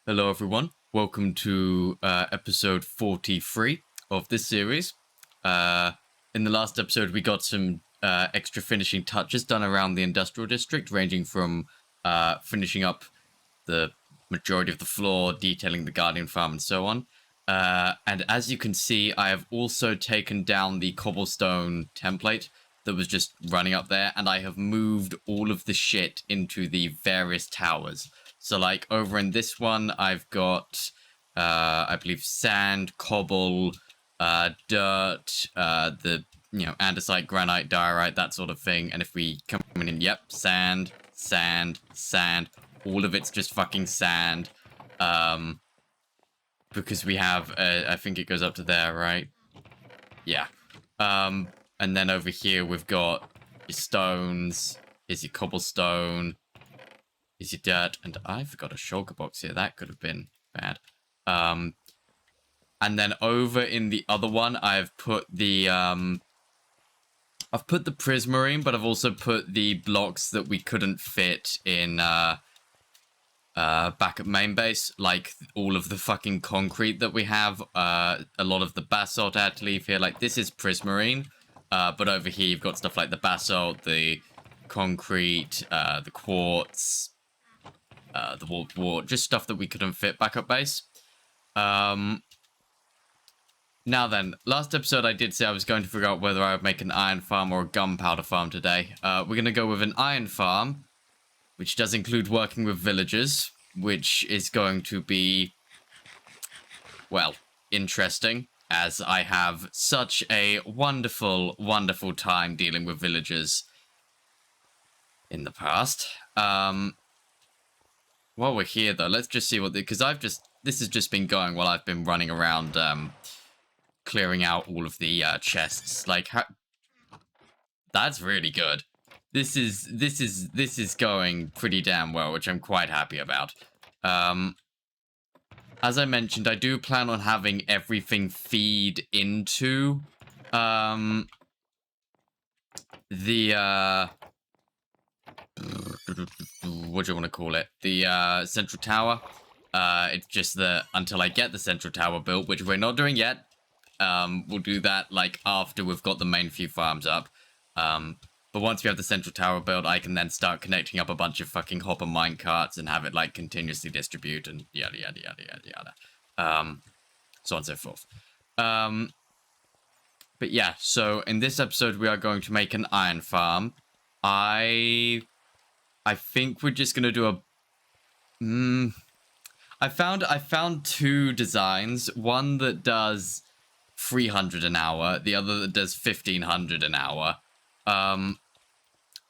Hello, everyone. Welcome to episode 43 of this series. In the last episode, we got some extra finishing touches done around the industrial district, ranging from finishing up the majority of the floor, detailing the Guardian farm, and so on. And as you can see, I have also taken down the cobblestone template that was just running up there, and I have moved all of the shit into the various towers. So, like, over in this one, I've got, I believe, sand, cobble, dirt, andesite, granite, diorite, that sort of thing. And if we come in, yep, sand, sand, sand. All of it's just fucking sand. Because we have, I think it goes up to there, right? Yeah. And then over here, we've got your stones. Here's your cobblestone. Is your dirt, and I forgot a shulker box here. That could have been bad. And then over in the other one, I've put the prismarine, but I've also put the blocks that we couldn't fit in back at main base, like all of the fucking concrete that we have. A lot of the basalt I had to leave here. Like, this is prismarine, but over here you've got stuff like the basalt, the concrete, the quartz. The warped wart, just stuff that we couldn't fit back up base. Now then, last episode I did say I was going to figure out whether I would make an iron farm or a gunpowder farm today. We're going to go with an iron farm, which does include working with villagers, which is going to be, well, interesting, as I have such a wonderful, wonderful time dealing with villagers in the past. While we're here, though, let's just see what because this has just been going while I've been running around, clearing out all of the chests. Like, that's really good. This is going pretty damn well, which I'm quite happy about. As I mentioned, I do plan on having everything feed into the what do you want to call it? The central tower. It's just that until I get the central tower built, which we're not doing yet, we'll do that like after we've got the main few farms up. But once we have the central tower built, I can then start connecting up a bunch of fucking hopper mine carts and have it like continuously distribute and yada yada yada yada yada. So on and so forth. But yeah, so in this episode we are going to make an iron farm. I think we're just gonna do a. I found two designs. One that does 300 an hour. The other that does 1500 an hour.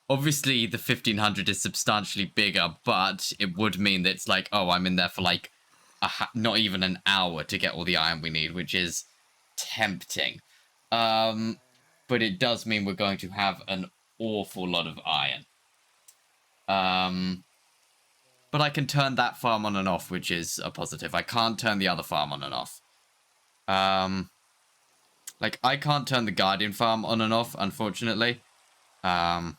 Obviously the 1500 is substantially bigger, but it would mean that it's like, oh, I'm in there for like not even an hour to get all the iron we need, which is tempting. But it does mean we're going to have an awful lot of iron. But I can turn that farm on and off, which is a positive. I can't turn the other farm on and off. Like, I can't turn the Guardian farm on and off, unfortunately. I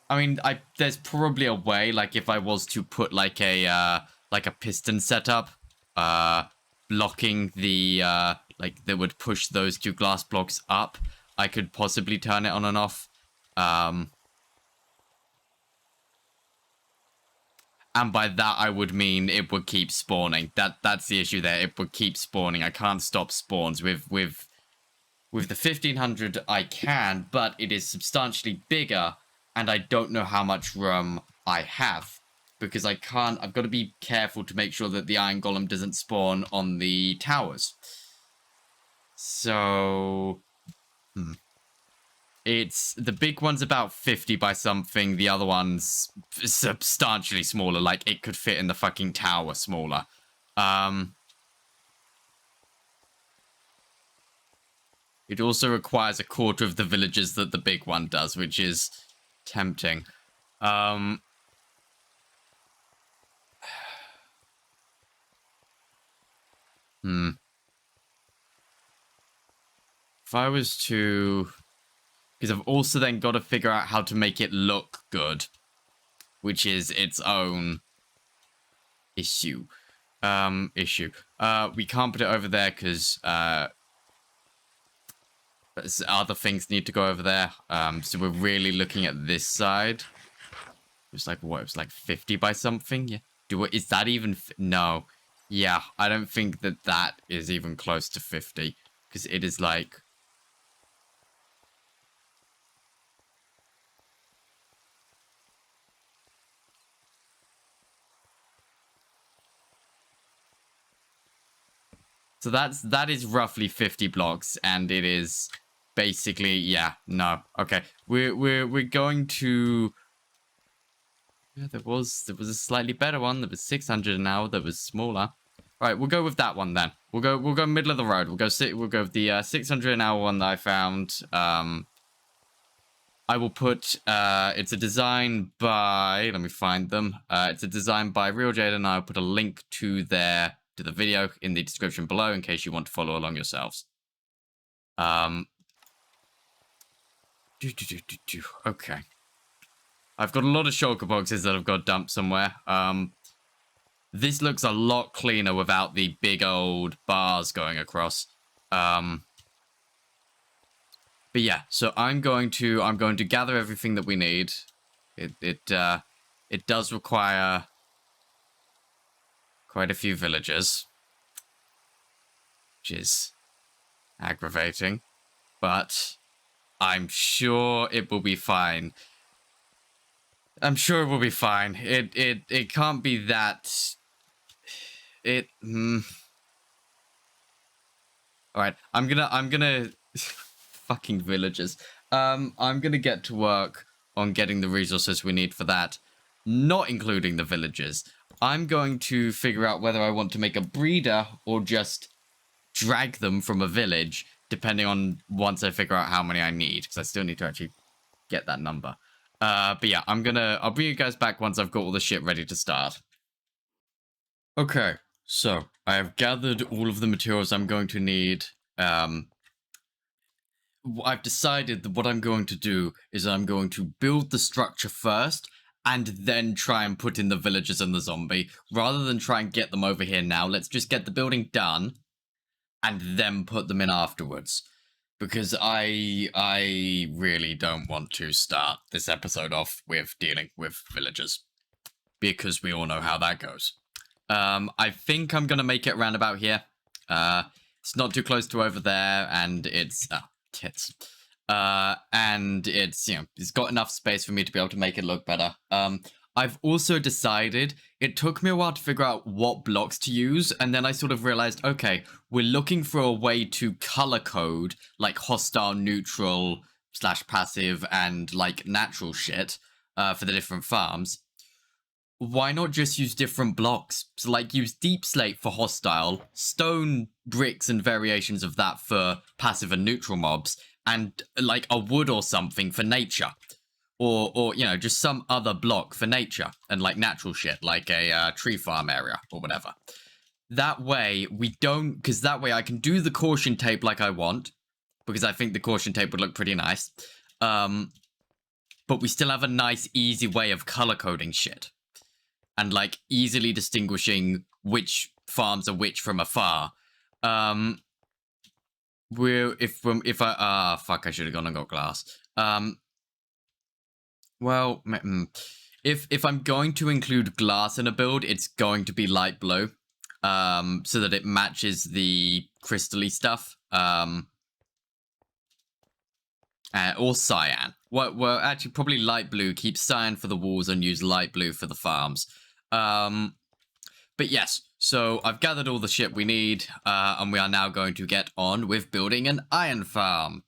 mean, there's probably a way, like, if I was to put, like a piston setup, blocking the, that would push those two glass blocks up, I could possibly turn it on and off. And by that, I would mean it would keep spawning. That's the issue there. It would keep spawning. I can't stop spawns. With the 1500, I can, but it is substantially bigger, and I don't know how much room I have. Because I can't... I've got to be careful to make sure that the Iron Golem doesn't spawn on the towers. So... It's the big one's about 50 by something. The other one's substantially smaller. Like, it could fit in the fucking tower smaller. It also requires a quarter of the villagers that the big one does, which is tempting. If I was to... Because I've also then got to figure out how to make it look good. Which is its own issue. We can't put it over there because other things need to go over there. So we're really looking at this side. It was like, what? It was like 50 by something? Yeah. Is that even... No. Yeah, I don't think that is even close to 50. Because it is like... So that is roughly 50 blocks, and it is basically, yeah, no. Okay. We're going to... Yeah, there was a slightly better one. There was 600 an hour that was smaller. All right, we'll go with that one then. We'll go middle of the road. We'll go with the 600 an hour one that I found. I will put it's a design by, let me find them. It's a design by Real Jade, and I'll put a link to the video in the description below in case you want to follow along yourselves. Okay. I've got a lot of shulker boxes that I've got dumped somewhere. This looks a lot cleaner without the big old bars going across. But yeah, so I'm going to gather everything that we need. It does require quite a few villagers, which is aggravating, but I'm sure it will be fine. I'm sure it will be fine. It can't be that... Alright, I'm gonna... Fucking villagers. I'm gonna get to work on getting the resources we need for that. Not including the villagers. I'm going to figure out whether I want to make a breeder or just drag them from a village, depending on once I figure out how many I need, because I still need to actually get that number. But yeah, I'll bring you guys back once I've got all the shit ready to start. Okay, so I have gathered all of the materials I'm going to need. I've decided that what I'm going to do is I'm going to build the structure first and then try and put in the villagers and the zombie. Rather than try and get them over here now, let's just get the building done and then put them in afterwards. Because I really don't want to start this episode off with dealing with villagers. Because we all know how that goes. I think I'm going to make it around about here. It's not too close to over there, and it's... tits. And it's, it's got enough space for me to be able to make it look better. I've also decided, it took me a while to figure out what blocks to use, and then I sort of realized, okay, we're looking for a way to color code, like hostile, neutral, / passive, and like natural shit, for the different farms. Why not just use different blocks? So like use deep slate for hostile, stone, bricks, and variations of that for passive and neutral mobs, and like a wood or something for nature. Or just some other block for nature and like natural shit, like a tree farm area or whatever. That way because that way I can do the caution tape like I want, because I think the caution tape would look pretty nice. But we still have a nice, easy way of color coding shit. And like easily distinguishing which farms are which from afar. Fuck, I should have gone and got glass. Well, if I'm going to include glass in a build, it's going to be light blue, so that it matches the crystally stuff, or cyan. Well, actually, probably light blue. Keep cyan for the walls and use light blue for the farms. But yes, so I've gathered all the shit we need, and we are now going to get on with building an iron farm.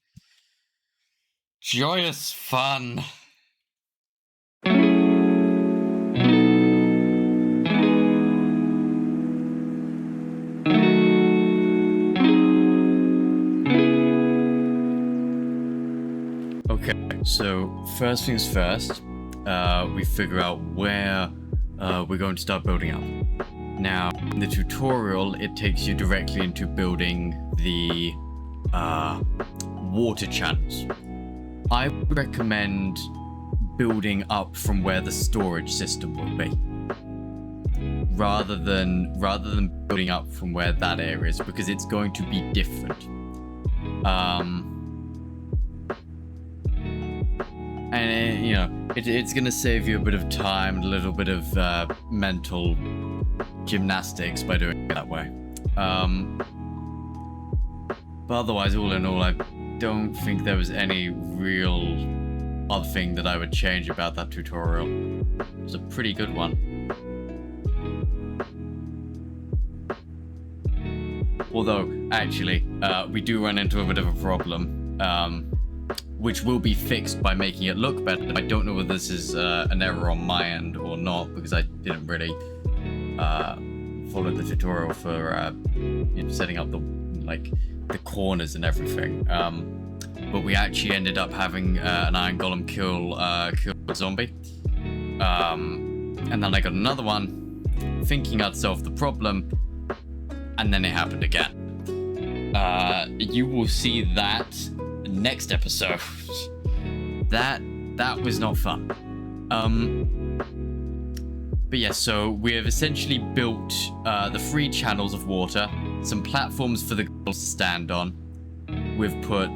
Joyous fun. Okay, so first things first, we figure out where we're going to start building up. Now, in the tutorial, it takes you directly into building the water channels. I would recommend building up from where the storage system will be, rather than building up from where that area is, because it's going to be different. And you know, it's going to save you a bit of time and a little bit of mental gymnastics by doing it that way. But otherwise, all in all, I don't think there was any real other thing that I would change about that tutorial. It was a pretty good one. Although, actually, we do run into a bit of a problem, which will be fixed by making it look better. I don't know whether this is an error on my end or not, because I didn't really follow the tutorial for setting up the corners and everything. But we actually ended up having an Iron Golem kill a zombie. And then I got another one, thinking I'd solved the problem, and then it happened again. You will see that next episode. That was not fun. But yeah, so we have essentially built the 3 channels of water, some platforms for the girls to stand on. We've put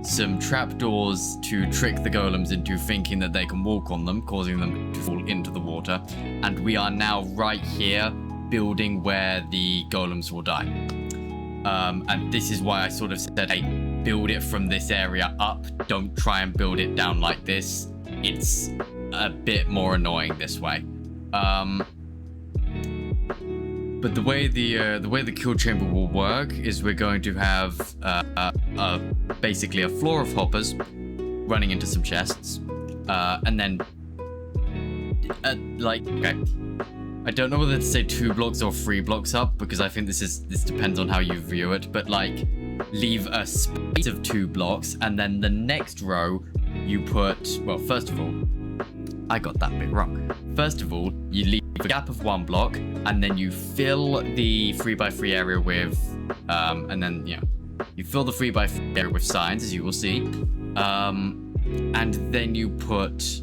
some trapdoors to trick the golems into thinking that they can walk on them, causing them to fall into the water. And we are now right here building where the golems will die. And this is why I sort of said, hey, build it from this area up. Don't try and build it down like this. It's a bit more annoying this way. But the way the kill chamber will work is we're going to have basically a floor of hoppers running into some chests, and then okay, I don't know whether to say 2 blocks or 3 blocks up, because I think this depends on how you view it. But leave a space of 2 blocks, and then the next row you put. Well, first of all, I got that bit wrong. First of all, you leave a gap of 1 block, and then you fill the 3x3 area with, and then, you fill the 3x3 area with signs, as you will see. And then you put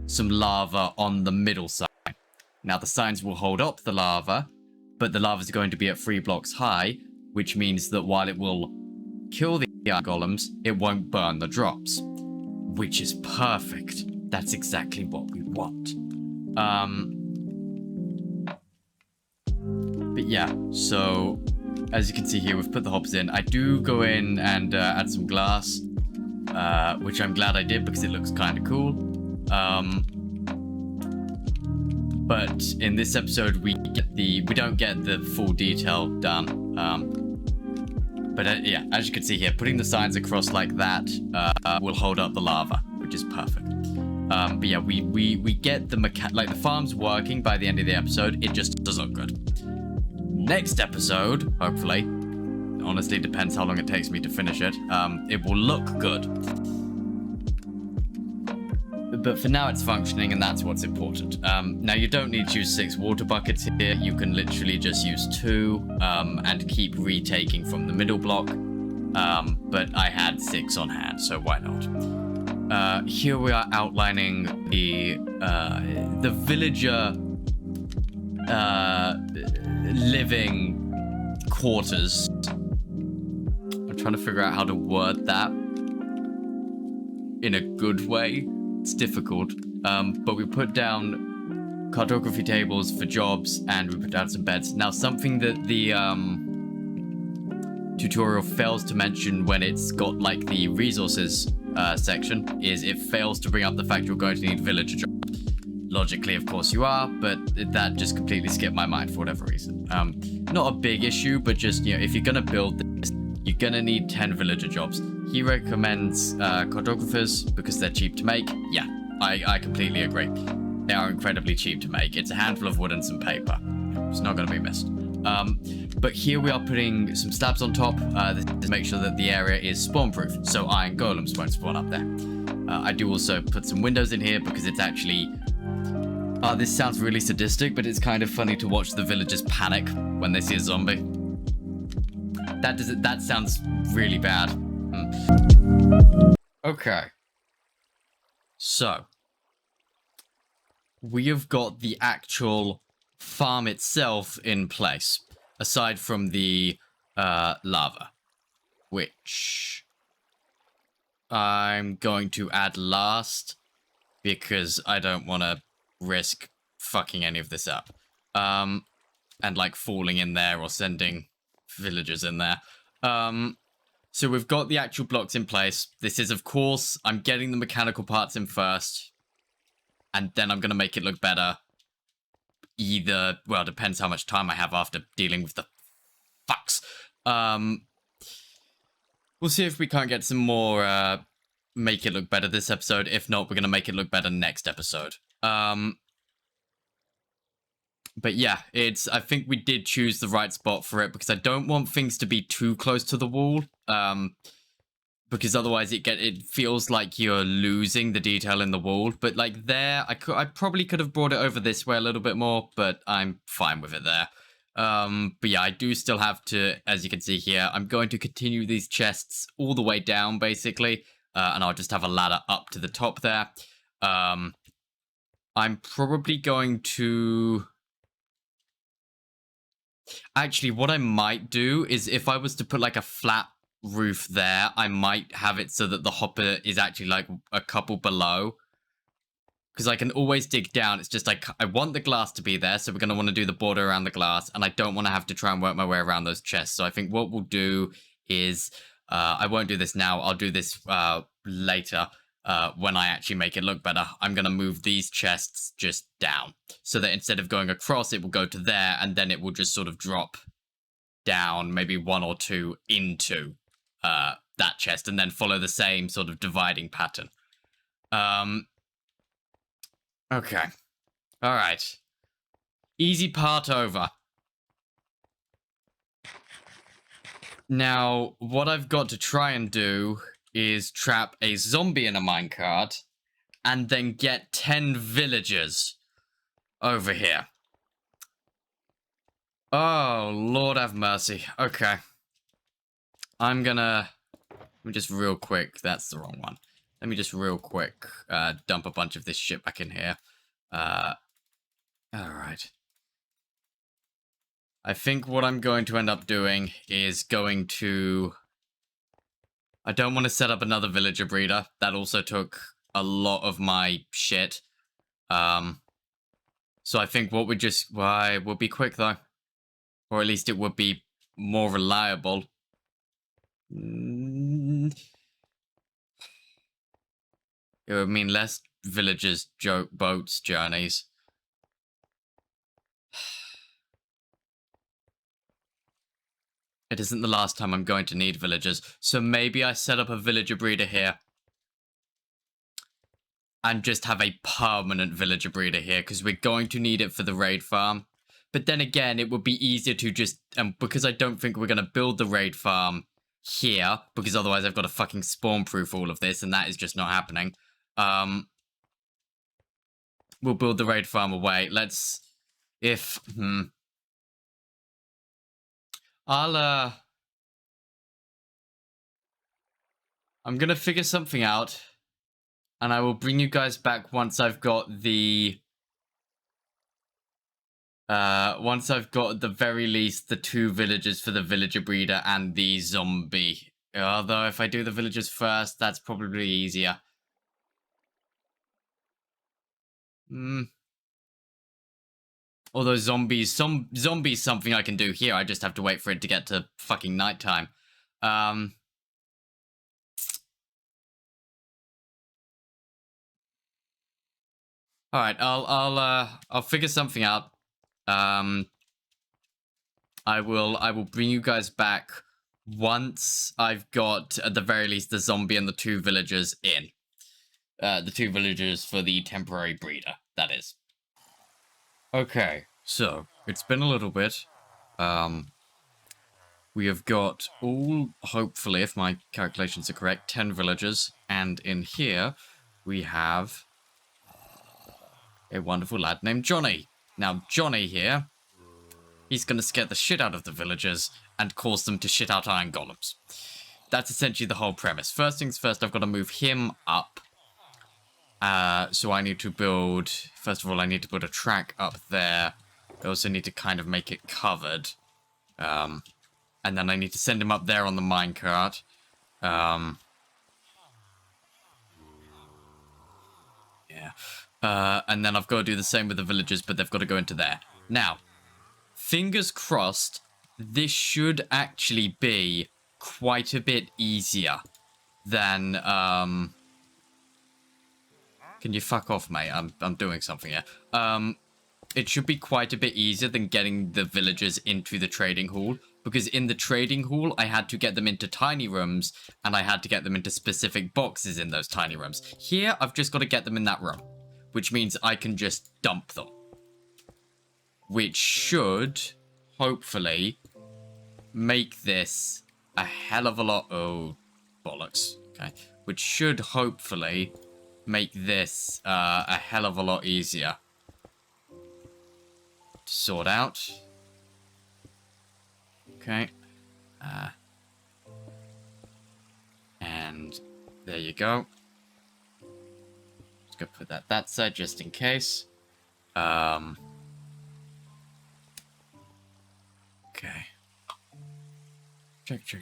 some lava on the middle side. Now, the signs will hold up the lava, but the lava is going to be at 3 blocks high, which means that while it will kill the iron golems, it won't burn the drops, which is perfect. That's exactly what we want. But yeah, so as you can see here, we've put the hoppers in. I do go in and add some glass, which I'm glad I did because it looks kind of cool. But in this episode, we don't get the full detail done. But yeah, as you can see here, putting the signs across like that will hold up the lava, which is perfect. But yeah, we get the farm's working by the end of the episode. It just doesn't look good. Next episode, hopefully, honestly depends how long it takes me to finish it. It will look good. But for now, it's functioning, and that's what's important. Now, you don't need to use 6 water buckets here. You can literally just use 2 and keep retaking from the middle block. But I had 6 on hand, so why not? Here we are outlining the villager living quarters. I'm trying to figure out how to word that in a good way. It's difficult, but we put down cartography tables for jobs, and we put down some beds. Now, something that the tutorial fails to mention when it's got like the resources section is it fails to bring up the fact you're going to need villager jobs. Logically, of course you are, but that just completely skipped my mind for whatever reason. Not a big issue, but just, if you're gonna build this, you're gonna need 10 villager jobs. He recommends cartographers because they're cheap to make. Yeah, I completely agree. They are incredibly cheap to make. It's a handful of wood and some paper. It's not gonna be missed. But here we are putting some slabs on top to make sure that the area is spawn-proof, so iron golems won't spawn up there. I do also put some windows in here because it's actually... this sounds really sadistic, but it's kind of funny to watch the villagers panic when they see a zombie. That sounds really bad. Okay. So, we have got the actual farm itself in place, aside from the lava, which I'm going to add last because I don't want to risk fucking any of this up. And like falling in there or sending villagers in there. So we've got the actual blocks in place. This is, of course, I'm getting the mechanical parts in first, and then I'm going to make it look better. Either, well, depends how much time I have after dealing with the fucks. We'll see if we can't get some more, make it look better this episode. If not, we're going to make it look better next episode. But yeah, I think we did choose the right spot for it because I don't want things to be too close to the wall. Because otherwise it feels like you're losing the detail in the wall. But like there, I probably could have brought it over this way a little bit more, but I'm fine with it there. But yeah, I do still have to, as you can see here, I'm going to continue these chests all the way down basically. And I'll just have a ladder up to the top there. I'm probably going to... Actually, what I might do is if I was to put like a flat roof there, I might have it so that the hopper is actually like a couple below. Because I can always dig down. It's just like I want the glass to be there, so we're going to want to do the border around the glass. And I don't want to have to try and work my way around those chests. So I think what we'll do is... I won't do this now. I'll do this later. When I actually make it look better, I'm going to move these chests just down so that instead of going across, it will go to there and then it will just sort of drop down maybe one or two into that chest and then follow the same sort of dividing pattern. Okay. All right. Easy part over. Now, what I've got to try and do is trap a zombie in a minecart and then get 10 villagers over here. Oh, Lord have mercy. Okay. I'm gonna... Let me just real quick... That's the wrong one. Let me just real quick dump a bunch of this shit back in here. Alright. I think what I'm going to end up doing is going to... I don't want to set up another villager breeder. That also took a lot of my shit. So I think what we just... Why, would be quick, though. Or at least it would be more reliable. It would mean less villagers, boats, journeys. It isn't the last time I'm going to need villagers, so maybe I set up a villager breeder here. And just have a permanent villager breeder here, because we're going to need it for the raid farm. But then again, it would be easier to just... because I don't think we're going to build the raid farm here, because otherwise I've got to fucking spawn-proof all of this, and that is just not happening. We'll build the raid farm away. Let's... I'm gonna figure something out, and I will bring you guys back once I've got the... once I've got at the very least the 2 villagers for the villager breeder and the zombie. Although if I do the villagers first, that's probably easier. Although zombies something I can do here. I just have to wait for it to get to fucking nighttime. Alright, I'll figure something out. I will bring you guys back once I've got at the very least the zombie and the 2 villagers in. The 2 villagers for the temporary breeder, that is. Okay, so it's been a little bit. We have got all, hopefully, if my calculations are correct, 10 villagers, and in here we have a wonderful lad named Johnny. Now, Johnny here, he's going to scare the shit out of the villagers and cause them to shit out iron golems. That's essentially the whole premise. First things first, I've got to move him up. So I need to build... First of all, I need to put a track up there I also need to kind of make it covered. And then I need to send him up there on the minecart. Yeah. And then I've got to do the same with the villagers, but they've got to go into there. Now, fingers crossed, this should actually be quite a bit easier than, Can you fuck off, mate? I'm doing something here. It should be quite a bit easier than getting the villagers into the trading hall, because in the trading hall, I had to get them into tiny rooms, and I had to get them into specific boxes in those tiny rooms. Here, I've just got to get them in that room, which means I can just dump them. Which should, hopefully, make this a hell of a lot... Oh, bollocks. Okay. Which should, hopefully, make this a hell of a lot easier to sort out. Okay. And there you go. Let's go put that side just in case. Okay.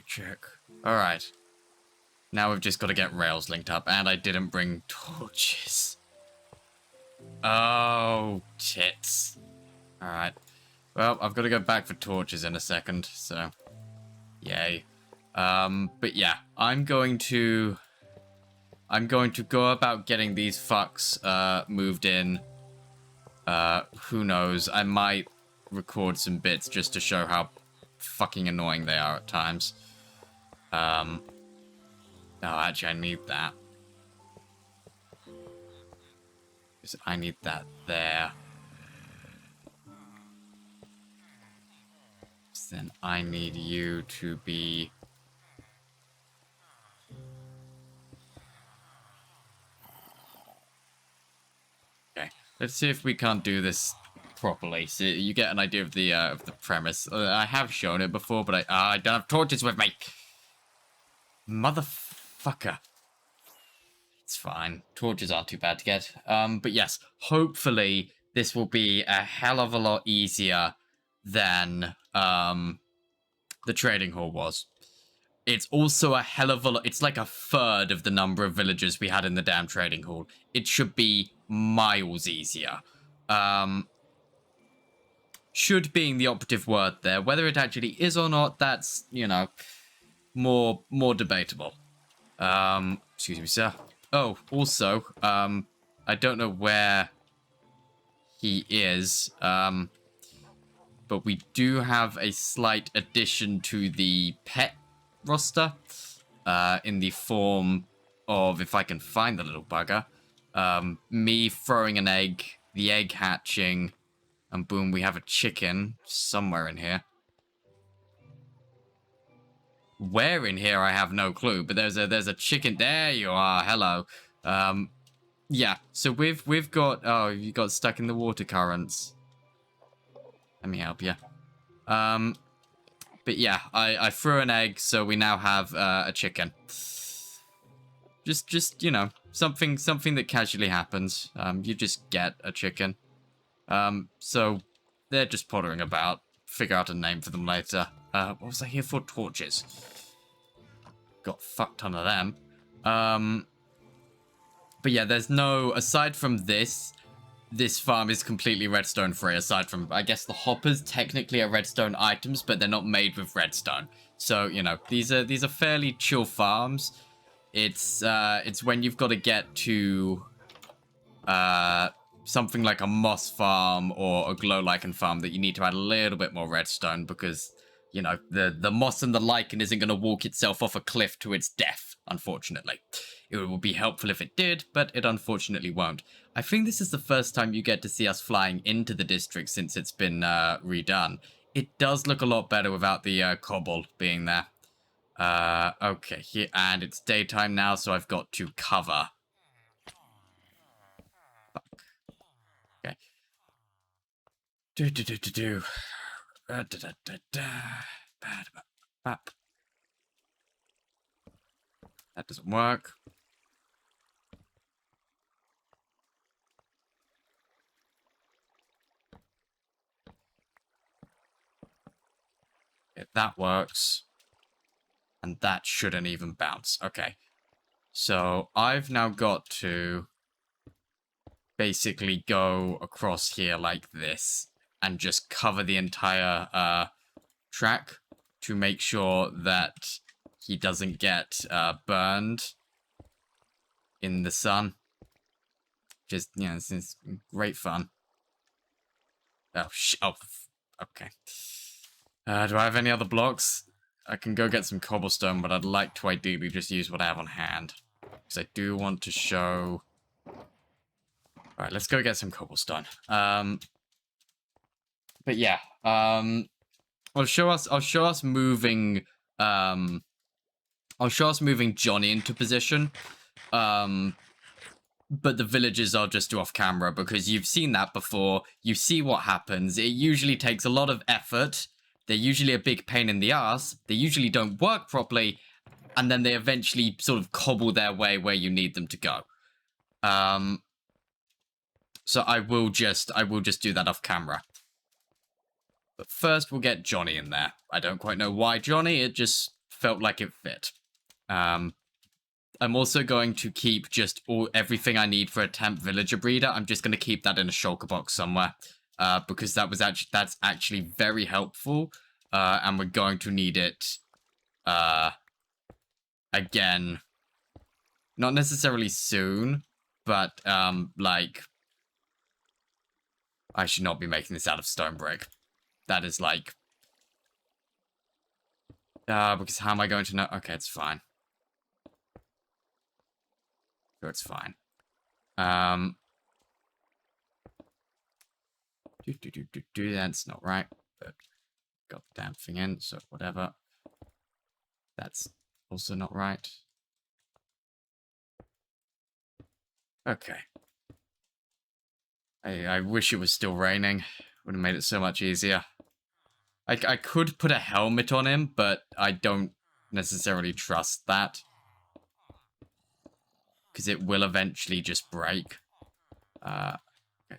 Check. Alright. Now we've just got to get rails linked up, and I didn't bring torches. Oh, tits. Alright. Well, I've got to go back for torches in a second, so... Yay. But yeah, I'm going to go about getting these fucks, moved in. Who knows? I might record some bits just to show how fucking annoying they are at times. No, actually, I need that. Because I need that there. So then I need you to be... Okay, let's see if we can't do this properly, so you get an idea of the premise. I have shown it before, but I don't have torches with me. Motherfucker. It's fine. Torches aren't too bad to get. But yes, hopefully this will be a hell of a lot easier than the trading hall was. It's also a hell of a lot. It's like a third of the number of villagers we had in the damn trading hall. It should be miles easier. Should being the operative word there. Whether it actually is or not, that's, you know, more debatable. Excuse me, sir. Oh, also, I don't know where he is, but we do have a slight addition to the pet roster, in the form of, if I can find the little bugger, me throwing an egg, the egg hatching, and boom, we have a chicken somewhere in here. Where in here, I have no clue, but there's a chicken. There you are. Hello. Yeah, so we've got... Oh, you got stuck in the water currents. Let me help you. But yeah, I threw an egg, so we now have a chicken. Just you know, something that casually happens. You just get a chicken. So they're just pottering about. Figure out a name for them later. What was I here for? Torches. Got a fuck ton of them. But yeah, there's no... Aside from this farm is completely redstone free. Aside from, I guess, the hoppers technically are redstone items, but they're not made with redstone. So, you know, these are fairly chill farms. It's when you've got to get to something like a moss farm or a glow lichen farm that you need to add a little bit more redstone, because, you know, the moss and the lichen isn't going to walk itself off a cliff to its death, unfortunately. It would be helpful if it did, but it unfortunately won't. I think this is the first time you get to see us flying into the district since it's been redone. It does look a lot better without the cobble being there. Okay, here, and it's daytime now, so I've got to cover. Fuck. Okay. That doesn't work. Okay, that works. And that shouldn't even bounce. Okay. So I've now got to basically go across here like this and just cover the entire track to make sure that he doesn't get burned in the sun. Just, you know, this is great fun. Oh, okay. Do I have any other blocks? I can go get some cobblestone, but I'd like to ideally just use what I have on hand. Because I do want to show... Alright, let's go get some cobblestone. But yeah, I'll show us moving, I'll show us moving Johnny into position. But the villagers I'll just do off camera because you've seen that before. You see what happens. It usually takes a lot of effort. They're usually a big pain in the ass. They usually don't work properly. And then they eventually sort of cobble their way where you need them to go. So I will just do that off camera. But first we'll get Johnny in there. I don't quite know why Johnny, it just felt like it fit. I'm also going to keep just everything I need for a temp villager breeder. I'm just going to keep that in a shulker box somewhere. Because that's actually very helpful. And we're going to need it again. Not necessarily soon, but like I should not be making this out of stone brick. That is like because how am I going to know? Okay, it's fine. Sure, it's fine. That's not right, but got the damn thing in, so whatever. That's also not right. Okay. I wish it was still raining. Would have made it so much easier. I could put a helmet on him, but I don't necessarily trust that. Because it will eventually just break. Okay,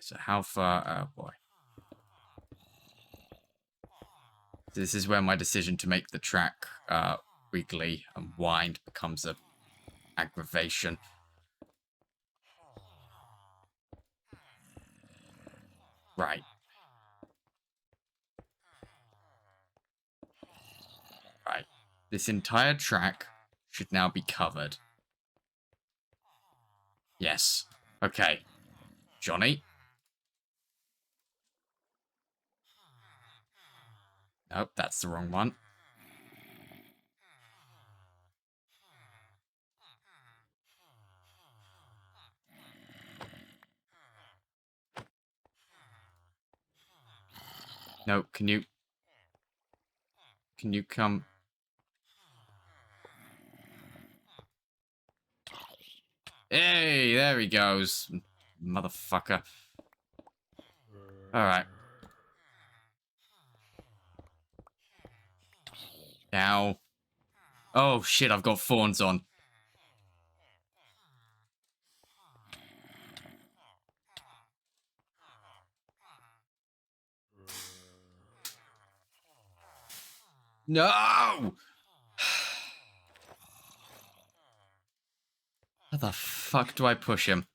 so how far... Oh, boy. This is where my decision to make the track wiggly and wind becomes a aggravation. Right. Right. This entire track should now be covered. Yes. Okay. Johnny? Nope, that's the wrong one. No, can you come? Hey, there he goes. Motherfucker. Alright. Now. Oh, shit, I've got thorns on. No! How the fuck do I push him?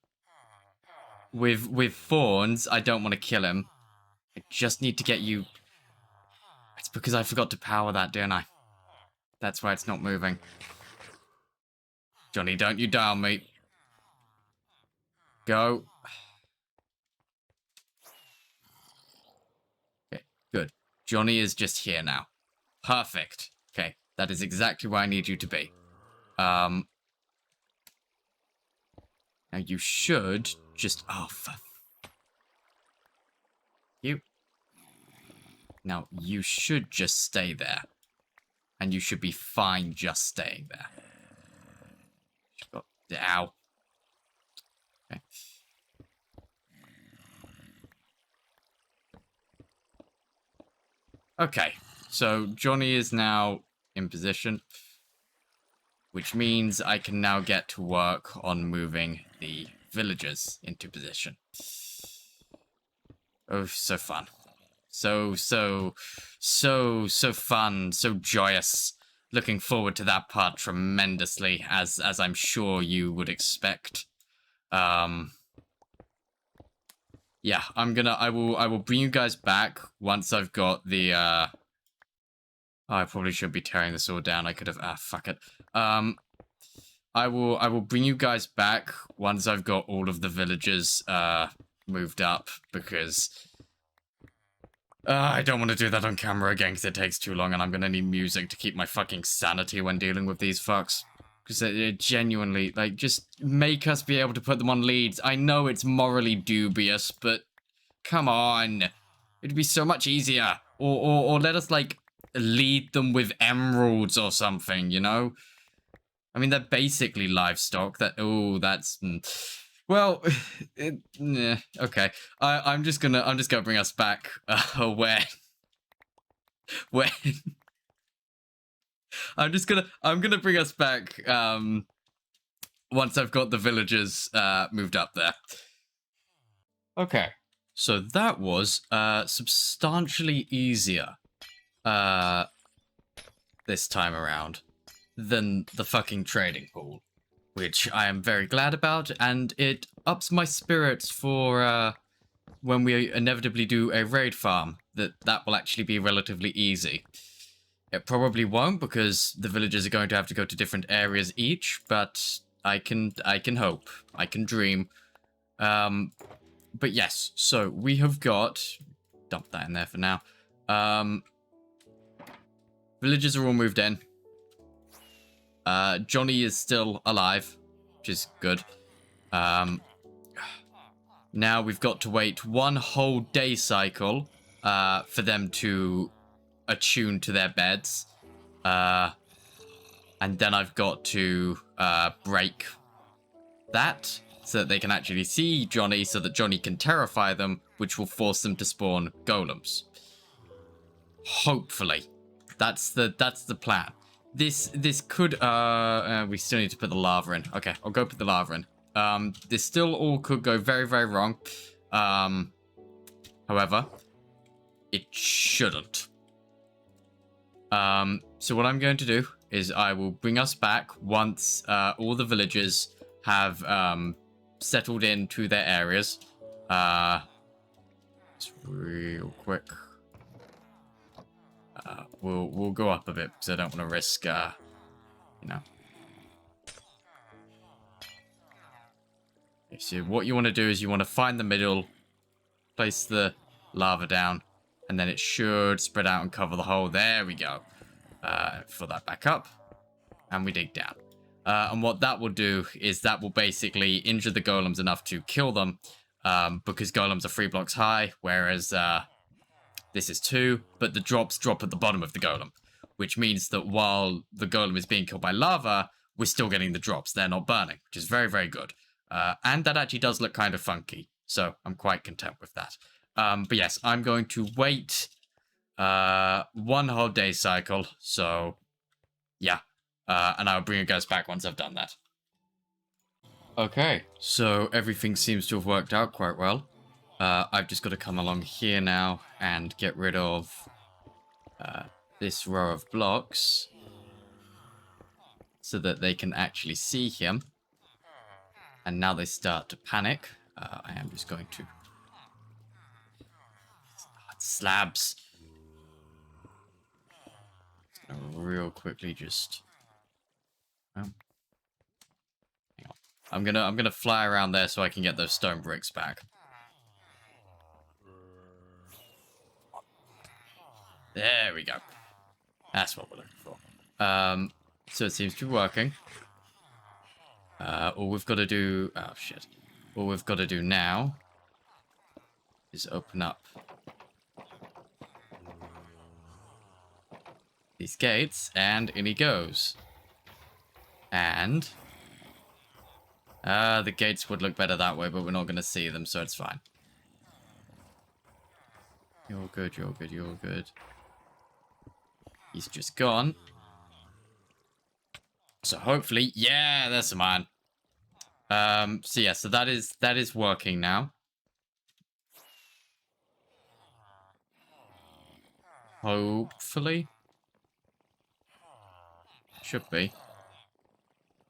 With thorns, I don't want to kill him. I just need to get you... It's because I forgot to power that, didn't I? That's why it's not moving. Johnny, don't you die on me. Go. Okay, good. Johnny is just here now. Perfect. Okay, that is exactly where I need you to be. Now you should just... Oh, fuck. You. Now, you should just stay there. And you should be fine just staying there. Ow. Okay. Okay, so Johnny is now in position, which means I can now get to work on moving the villagers into position. Oh, so fun. So fun, so joyous. Looking forward to that part tremendously, as I'm sure you would expect. Yeah, I will bring you guys back once I've got the oh, I probably should be tearing this all down. I could have fuck it. I will bring you guys back once I've got all of the villagers moved up, because I don't want to do that on camera again because it takes too long, and I'm gonna need music to keep my fucking sanity when dealing with these fucks. Because it genuinely, like, just make us be able to put them on leads. I know it's morally dubious, but come on. It'd be so much easier. Or let us, like, lead them with emeralds or something, you know? I mean, they're basically livestock. That's... Well, okay. I'm just gonna bring us back when I'm gonna bring us back once I've got the villagers moved up there. Okay. So that was substantially easier this time around than the fucking trading pool, which I am very glad about, and it ups my spirits for when we inevitably do a raid farm, that will actually be relatively easy. It probably won't, because the villagers are going to have to go to different areas each, but I can hope. I can dream. But yes, so we have got... Dump that in there for now. Villagers are all moved in. Johnny is still alive, which is good. Now we've got to wait one whole day cycle for them to attune to their beds. And then I've got to break that so that they can actually see Johnny, so that Johnny can terrify them, which will force them to spawn golems. Hopefully. That's the plan. This could we still need to put the lava in. Okay, I'll go put the lava in. This still all could go very, very wrong. However, it shouldn't. So what I'm going to do is I will bring us back once all the villagers have settled into their areas. Just real quick. We'll go up a bit because I don't want to risk, you know. So what you want to do is you want to find the middle, place the lava down, and then it should spread out and cover the hole. There we go. Fill that back up, and we dig down. And what that will do is that will basically injure the golems enough to kill them, because golems are 3 blocks high, whereas this is 2, but the drops drop at the bottom of the golem, which means that while the golem is being killed by lava, we're still getting the drops. They're not burning, which is very, very good. And that actually does look kind of funky, so I'm quite content with that. But yes, I'm going to wait one whole day cycle, so yeah. And I'll bring you guys back once I've done that. Okay, so everything seems to have worked out quite well. I've just got to come along here now and get rid of this row of blocks so that they can actually see him. And now they start to panic. I am just going to... Slabs. Real quickly just... Oh. Hang on. I'm gonna fly around there so I can get those stone bricks back. There we go. That's what we're looking for. So it seems to be working. All we've got to do... Oh, shit. All we've got to do now is open up these gates, and in he goes. And... the gates would look better that way, but we're not going to see them, so it's fine. You're good, you're good, you're good. He's just gone. So hopefully, yeah, there's a man. So yeah, so that is working now. Hopefully. Should be.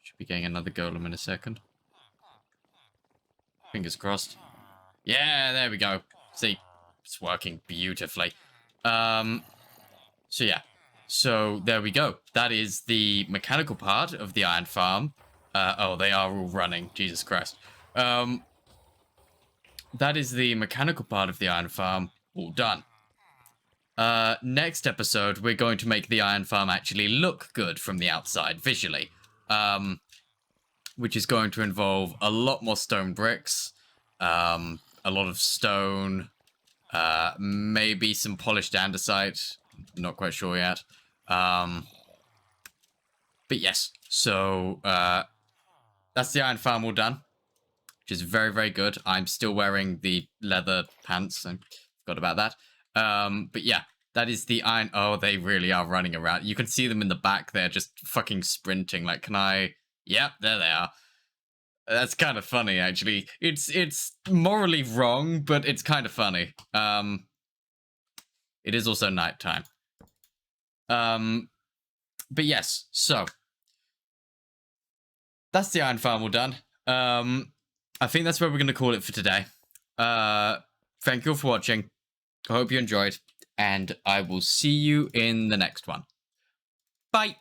Should be getting another golem in a second. Fingers crossed. Yeah, there we go. See, it's working beautifully. So yeah. So there we go. That is the mechanical part of the iron farm. Oh, they are all running. Jesus Christ. That is the mechanical part of the iron farm all done. Next episode, we're going to make the iron farm actually look good from the outside, visually. Which is going to involve a lot more stone bricks, a lot of stone, maybe some polished andesite. Not quite sure yet. But yes, so that's the iron farm all done, which is very, very good. I'm still wearing the leather pants. I forgot about that. But yeah, that is the iron. Oh, they really are running around. You can see them in the back there, just fucking sprinting. Like, can I? Yep, there they are. That's kind of funny, actually. It's morally wrong, but it's kind of funny. It is also nighttime. But yes, so that's the iron farm all done. I think that's where we're going to call it for today. Thank you all for watching. I hope you enjoyed, and I will see you in the next one. Bye!